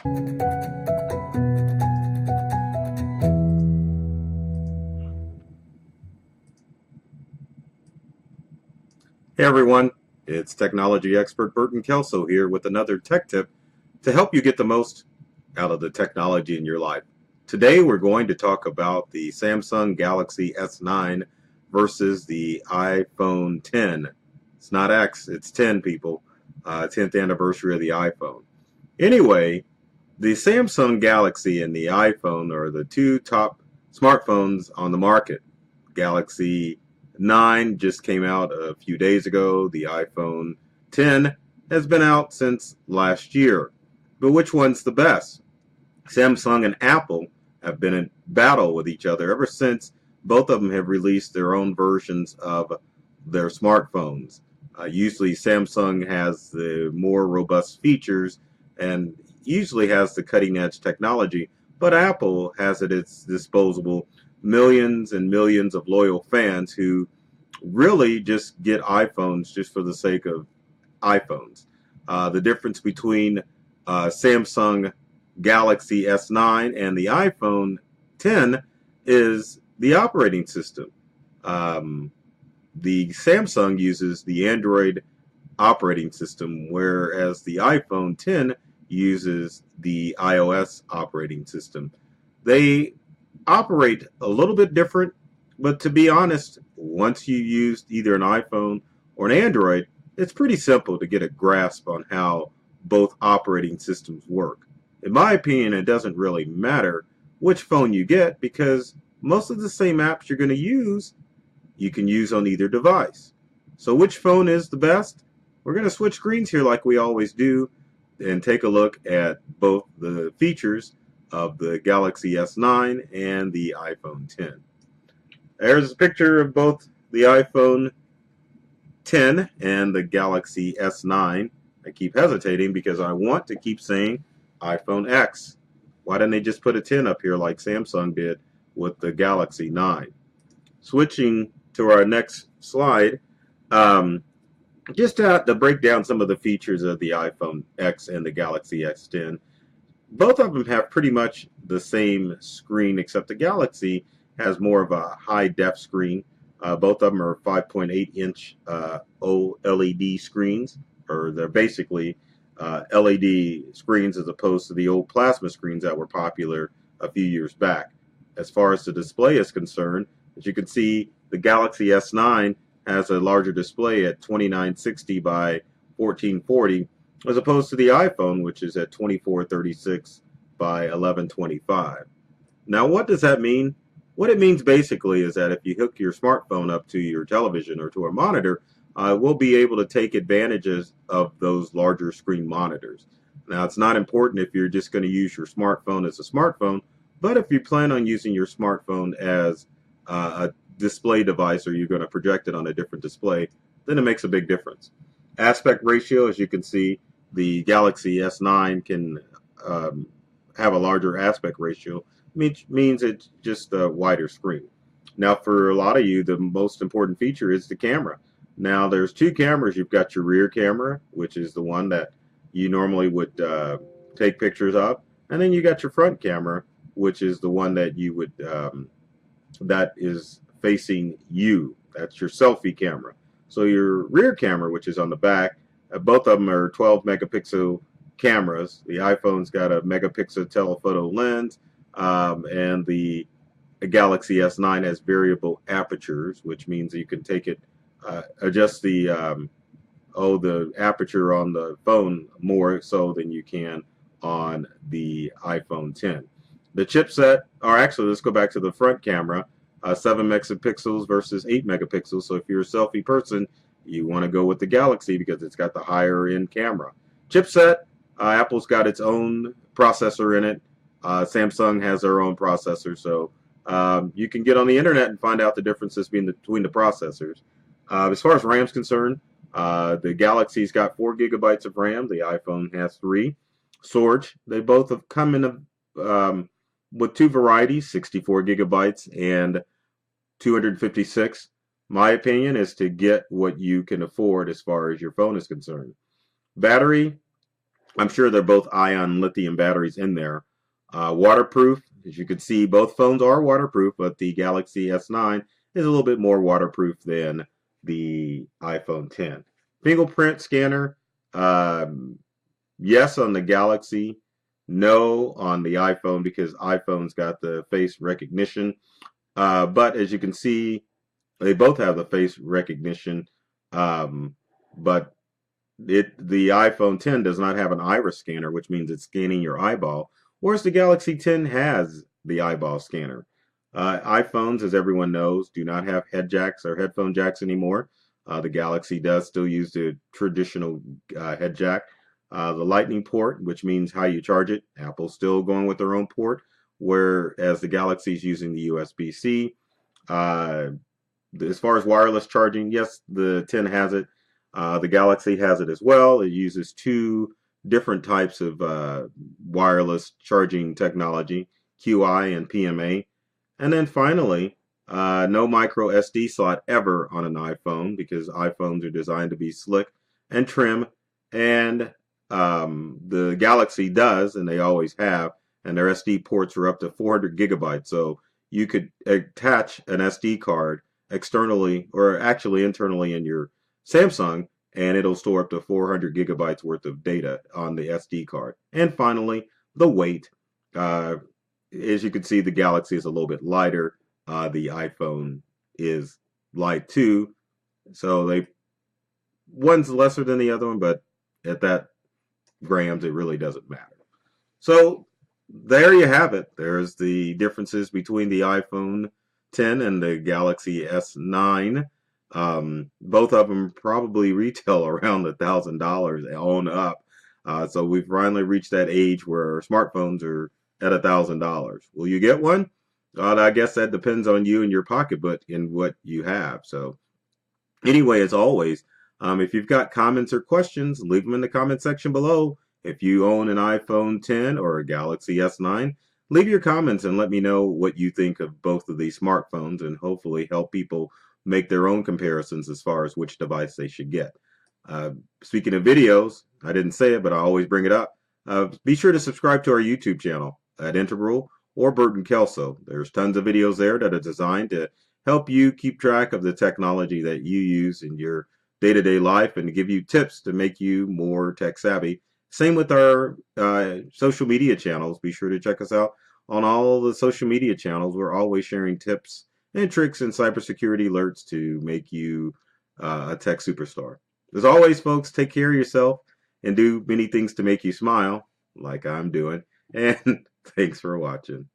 Hey everyone, it's technology expert Burton Kelso here with another tech tip to help you get the most out of the technology in your life. Today we're going to talk about the Samsung Galaxy S9 versus the iPhone 10. It's not X, it's 10 people. 10th anniversary of the iPhone. Anyway, the Samsung Galaxy and the iPhone are the two top smartphones on the market. Galaxy 9 just came out a few days ago. The iPhone 10 has been out since last year. But which one's the best? Samsung and Apple have been in battle with each other ever since both of them have released their own versions of their smartphones. Usually Samsung has the more robust features and usually has the cutting edge technology, but Apple has at its disposal millions and millions of loyal fans who really just get iPhones just for the sake of iPhones. The difference between Samsung Galaxy S9 and the iPhone 10 is the operating system. The Samsung uses the Android operating system, whereas the iPhone 10 uses the iOS operating system. They operate a little bit different, but to be honest, once you use either an iPhone or an Android, it's pretty simple to get a grasp on how both operating systems work. In my opinion, it doesn't really matter which phone you get because most of the same apps you're going to use, you can use on either device. So which phone is the best? We're going to switch screens here like we always do and take a look at both the features of the Galaxy S9 and the iPhone 10. There's a picture of both the iPhone 10 and the Galaxy S9. I keep hesitating because I want to keep saying iPhone X. Why didn't they just put a 10 up here like Samsung did with the Galaxy 9? Switching to our next slide, just to break down some of the features of the iPhone X and the Galaxy S10. Both of them have pretty much the same screen, except the Galaxy has more of a high-def screen. Both of them are 5.8-inch OLED screens, or they're basically LED screens as opposed to the old plasma screens that were popular a few years back. As far as the display is concerned, as you can see, the Galaxy S9 has a larger display at 2960 by 1440, as opposed to the iPhone, which is at 2436 by 1125. Now, what does that mean? What it means basically is that if you hook your smartphone up to your television or to a monitor, we'll be able to take advantages of those larger screen monitors. Now, it's not important if you're just going to use your smartphone as a smartphone, but if you plan on using your smartphone as a display device or you're going to project it on a different display, then it makes a big difference. Aspect ratio, as you can see, the Galaxy S9 can have a larger aspect ratio, which means it's just a wider screen. Now, for a lot of you, the most important feature is the camera. Now, there's two cameras. You've got your rear camera, which is the one that you normally would take pictures of, and then you got your front camera, which is the one that you would that is facing you. That's your selfie camera. So your rear camera, which is on the back, both of them are 12 megapixel cameras. The iPhone's got a megapixel telephoto lens, and the Galaxy S9 has variable apertures, which means you can take it, adjust the aperture on the phone more so than you can on the iPhone 10. The chipset, or actually, let's go back to the front camera. 7 megapixels versus 8 megapixels. So if you're a selfie person, you want to go with the Galaxy because it's got the higher end camera. Chipset, Apple's got its own processor in it. Samsung has their own processor. So you can get on the internet and find out the differences between the processors. As far as RAM's concerned, the Galaxy's got 4 gigabytes of RAM. The iPhone has 3. Storage, they both have come in with two varieties, 64 gigabytes and 256. My opinion is to get what you can afford as far as your phone is concerned. Battery, I'm sure they're both ion lithium batteries in there. Waterproof, as you can see, both phones are waterproof, but the Galaxy S9 is a little bit more waterproof than the iPhone 10. Fingerprint scanner, yes on the Galaxy, no on the iPhone because iPhone's got the face recognition. But as you can see, they both have the face recognition, but the iPhone 10 does not have an iris scanner, which means it's scanning your eyeball, whereas the Galaxy 10 has the eyeball scanner. iPhones, as everyone knows, do not have head jacks or headphone jacks anymore. The Galaxy does still use the traditional head jack. The Lightning port, which means how you charge it, Apple's still going with their own port, whereas the Galaxy is using the USB-C. Uh, as far as wireless charging, yes, the 10 has it. The Galaxy has it as well. It uses two different types of wireless charging technology, QI and PMA. And then finally, no micro SD slot ever on an iPhone because iPhones are designed to be slick and trim. And the Galaxy does, and they always have, and their SD ports are up to 400 gigabytes. So you could attach an SD card externally or actually internally in your Samsung, and it'll store up to 400 gigabytes worth of data on the SD card. And finally, the weight. Uh, as you can see, the Galaxy is a little bit lighter. The iPhone is light too. So one's lesser than the other one, but at that grams, it really doesn't matter. So there you have it. There's the differences between the iPhone 10 and the Galaxy S9. Both of them probably retail around $1,000 on up. So we've finally reached that age where smartphones are at $1,000. Will you get one? I guess that depends on you and your pocketbook and what you have. So anyway, as always, if you've got comments or questions, leave them in the comment section below. If you own an iPhone 10 or a Galaxy S9, leave your comments and let me know what you think of both of these smartphones and hopefully help people make their own comparisons as far as which device they should get. Speaking of videos, I didn't say it, but I always bring it up. Be sure to subscribe to our YouTube channel at Integral or Burton Kelso. There's tons of videos there that are designed to help you keep track of the technology that you use in your day-to-day life and to give you tips to make you more tech savvy. Same with our social media channels. Be sure to check us out on all the social media channels. We're always sharing tips and tricks and cybersecurity alerts to make you a tech superstar. As always, folks, take care of yourself and do many things to make you smile, like I'm doing. And thanks for watching.